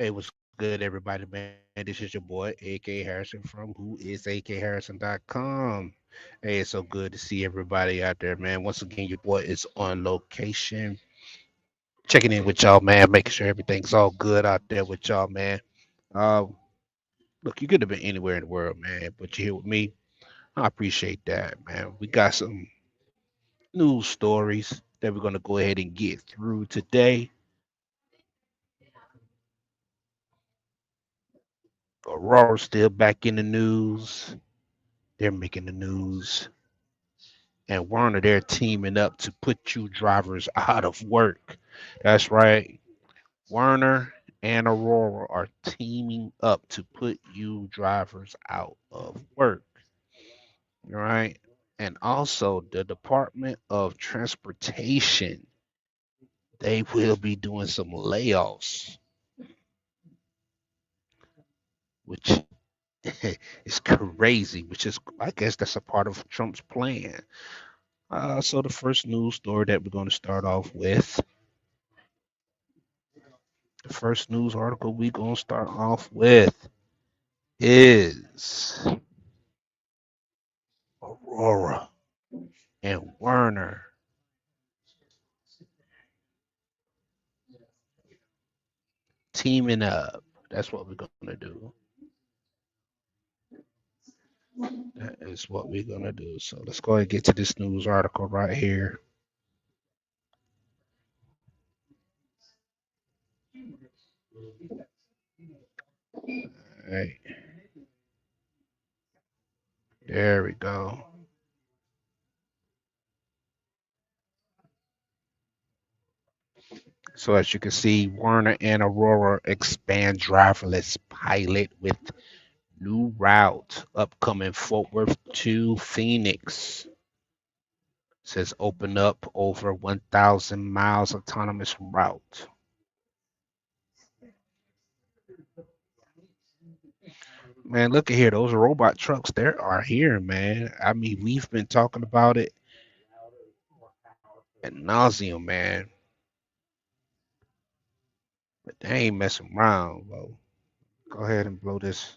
Hey, what's good, everybody, man? This is your boy, AK Harrison from whoisakhharrison.com. Hey, it's so good to see everybody out there, man. Once again, your boy is on location, checking in with y'all, man, making sure everything's all good out there with y'all, man. Uh, Look, you could have been anywhere in the world, man, but you're here with me. I appreciate that, man. We got some news stories that we're going to go ahead and get through today. Aurora's still back in the news. They're making the news. And Werner, they're teaming up to put you drivers out of work. That's right. Werner and Aurora are teaming up to put you drivers out of work. All right. And also, the Department of Transportation, they will be doing some layoffs, which is crazy, which is, I guess, that's a part of Trump's plan. So, the first news story that we're going to start off with. The first news article we're going to start off with is Aurora and Werner teaming up. That's what we're going to do. That is what we're going to do. So let's go ahead and get to this news article right here. All right, there we go. So as you can see, Werner and Aurora expand driverless pilot with new route upcoming Fort Worth to Phoenix. Says open up over 1,000 miles autonomous route. Man, look at here. Those robot trucks, there are here, man. I mean, we've been talking about it at nauseum, man. But they ain't messing around, bro. Go ahead and blow this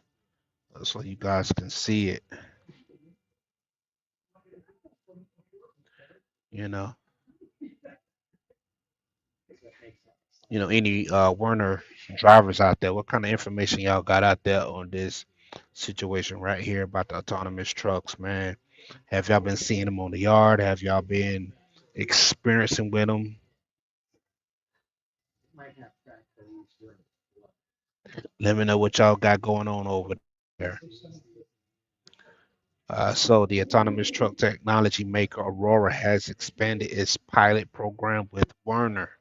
so you guys can see it. You know, any Werner drivers out there, what kind of information y'all got out there on this situation right here about the autonomous trucks, man? Have y'all been seeing them on the yard? Have y'all been experiencing with them? Let me know what y'all got going on over there. So the autonomous truck technology maker Aurora has expanded its pilot program with Werner,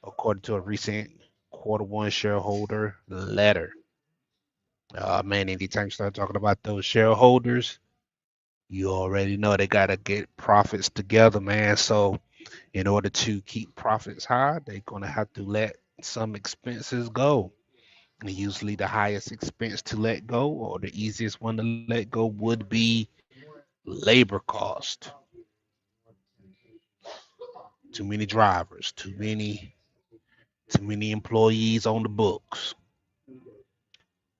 according to a recent quarter one shareholder letter. Man, anytime you start talking about those shareholders, you already know they gotta get profits together, man. So in order to keep profits high, they're gonna have to let some expenses go. And usually the highest expense to let go or the easiest one to let go would be labor cost. Too many drivers, too many employees on the books.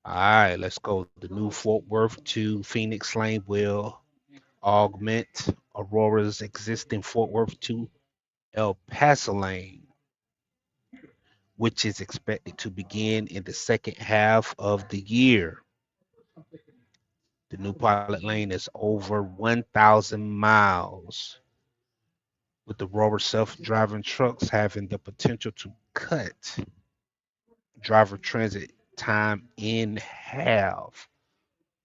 All right, let's go. The new Fort Worth to Phoenix lane will augment Aurora's existing Fort Worth to El Paso lane, which is expected to begin in the second half of the year. The new pilot lane is over 1,000 miles, with the Rover self-driving trucks having the potential to cut driver transit time in half.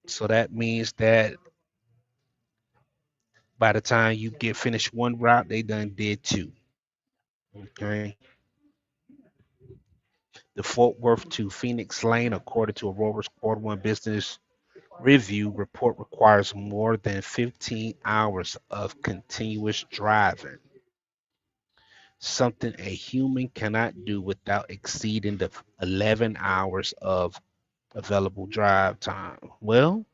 So that means that by the time you get finished one route, they done did two. Okay. The Fort Worth to Phoenix lane, according to a Rover's quarter one business review report, requires more than 15 hours of continuous driving, something a human cannot do without exceeding the 11 hours of available drive time. Well,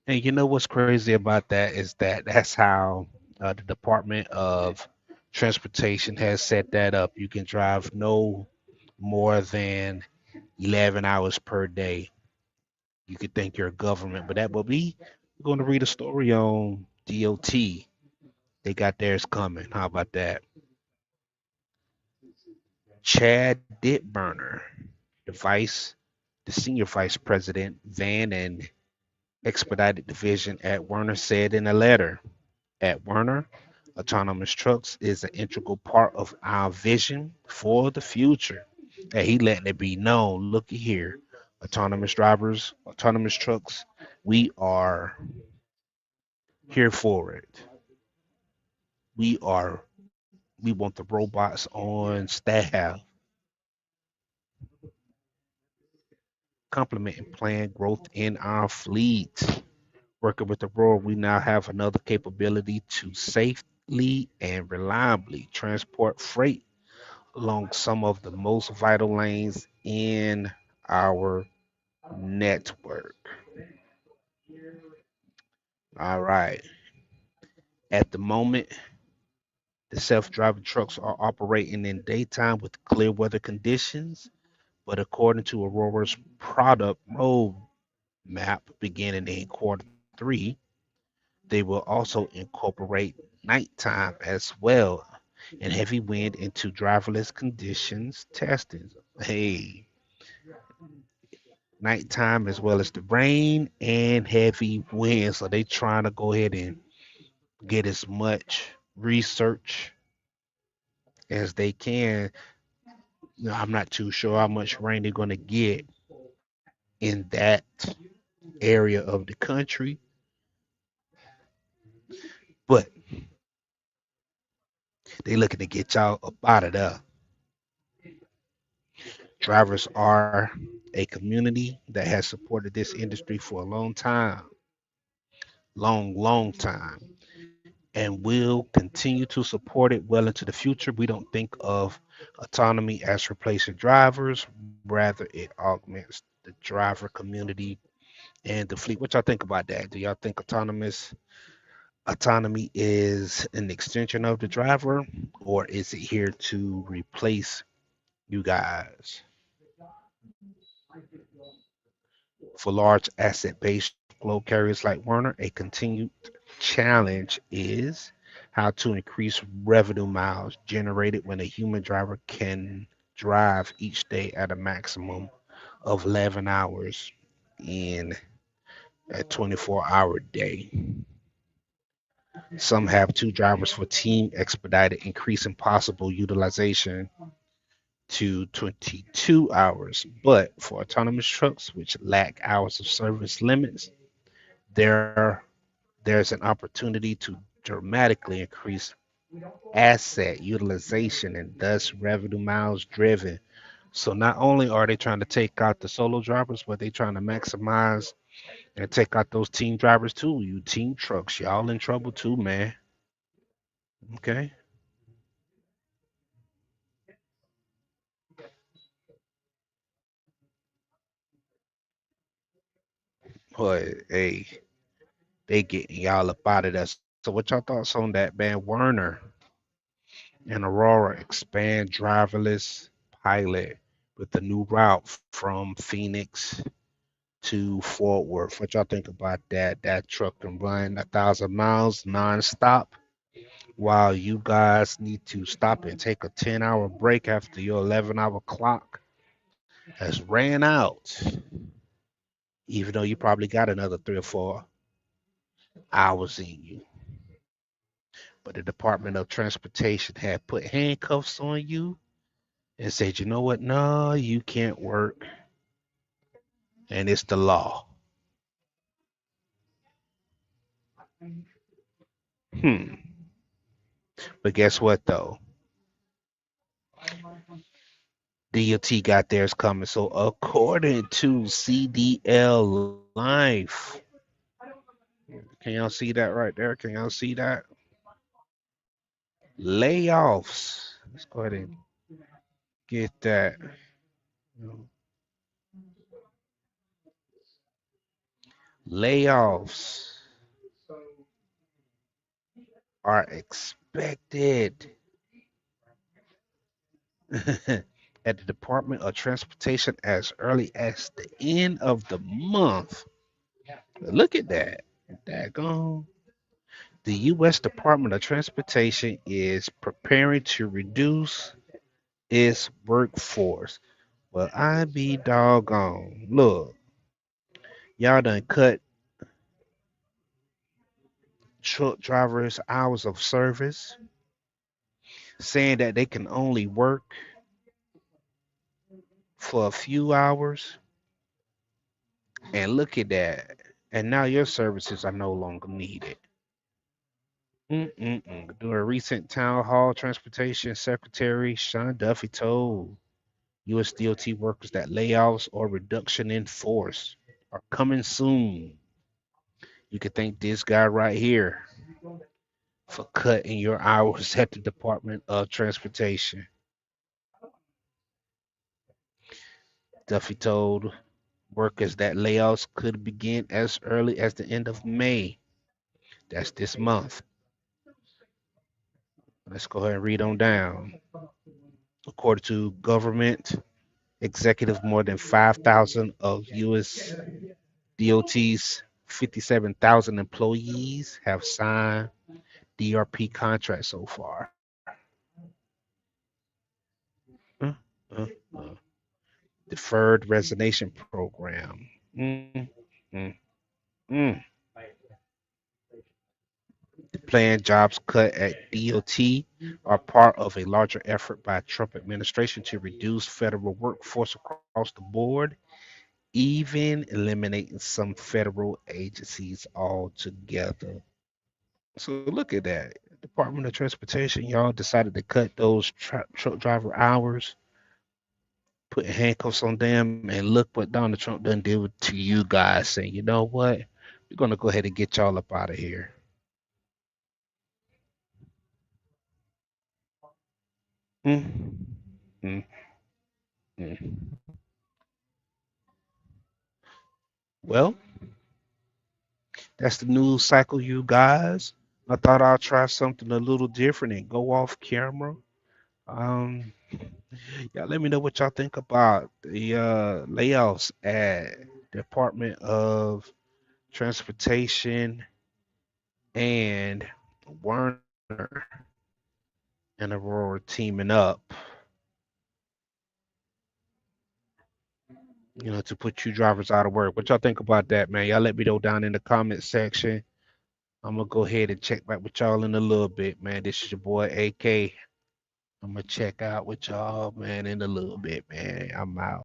and you know what's crazy about that is that that's how the Department of Transportation has set that up. You can drive no more than 11 hours per day. You could think you're a government, but that will be. We're going to read a story on DOT. They got theirs coming. How about that? Chad Dittburner, the senior vice president, van and expedited division at Werner, said in a letter. At Werner, autonomous trucks is an integral part of our vision for the future. And he letting it be known, looky here, autonomous drivers, autonomous trucks, we are here for it. We are we want the robots on staff, complement and plan growth in our fleet. Working with Aurora, we now have another capability to safely and reliably transport freight along some of the most vital lanes in our network. All right. At the moment, the self-driving trucks are operating in daytime with clear weather conditions, but according to Aurora's product roadmap beginning in quarter three, they will also incorporate nighttime as well and heavy wind into driverless conditions testing. Hey, nighttime as well as the rain and heavy wind. So they trying to go ahead and get as much research as they can. I'm not too sure how much rain they're going to get in that area of the country, but they looking to get y'all up out of there. Drivers are a community that has supported this industry for a long time, long time, and will continue to support it well into the future. We don't think of autonomy as replacing drivers, rather, it augments the driver community and the fleet. What y'all think about that? Do y'all think autonomy is an extension of the driver, or is it here to replace you guys? For large asset-based flow carriers like Werner, a continued challenge is how to increase revenue miles generated when a human driver can drive each day at a maximum of 11 hours in a 24-hour day. Some have two drivers for team expedited, increasing possible utilization to 22 hours. But for autonomous trucks, which lack hours of service limits, there there's an opportunity to dramatically increase asset utilization and thus revenue miles driven. So not only are they trying to take out the solo drivers, but they trying to maximize and take out those team drivers too. You team trucks, y'all in trouble too, man. Okay. But hey, they getting y'all up out of there. So what y'all thoughts on that, man? Werner and Aurora expand driverless pilot with the new route from Phoenix to Fort Worth. What y'all think about that? That truck can run 1,000 miles nonstop while you guys need to stop and take a 10-hour break after your 11-hour clock has ran out, even though you probably got another 3 or 4 hours in you. But the Department of Transportation had put handcuffs on you and said, you know what? No, you can't work. And it's the law. Hmm. But guess what, though? DOT got theirs coming. So according to CDL Life, can y'all see that right there? Can y'all see that? Layoffs. Let's go ahead and get that. Layoffs are expected at the Department of Transportation as early as the end of the month. Look at that. Daggone. The U.S. Department of Transportation is preparing to reduce its workforce. Well, I be doggone. Look, y'all done cut truck drivers' hours of service, saying that they can only work for a few hours. And look at that. And now your services are no longer needed. During a recent town hall, Transportation Secretary Sean Duffy told U.S. DOT workers that layoffs or reduction in force are coming soon. You can thank this guy right here for cutting your hours at the Department of Transportation. Duffy told workers that layoffs could begin as early as the end of May. That's this month. Let's go ahead and read on down. According to government executive, more than 5,000 of U.S. DOT's 57,000 employees have signed DRP contracts so far. Uh, uh, uh. Deferred resignation program. Mm. Mm. The planned jobs cut at DOT are part of a larger effort by Trump administration to reduce federal workforce across the board, even eliminating some federal agencies altogether. So look at that. Department of Transportation, y'all decided to cut those truck driver hours, putting handcuffs on them, and look what Donald Trump done did to you guys, saying, you know what? We're gonna go ahead and get y'all up out of here. Mm, mm, mm. Well, that's the news cycle, you guys. I thought I'll try something a little different and go off camera. Um, yeah, let me know what y'all think about the layoffs at Department of Transportation and Werner and Aurora teaming up, to put you drivers out of work. What y'all think about that, man? Y'all let me know down in the comment section. I'm gonna go ahead and check back with y'all in a little bit, man. This is your boy AK. I'm gonna check out with y'all, man, in a little bit, man. I'm out.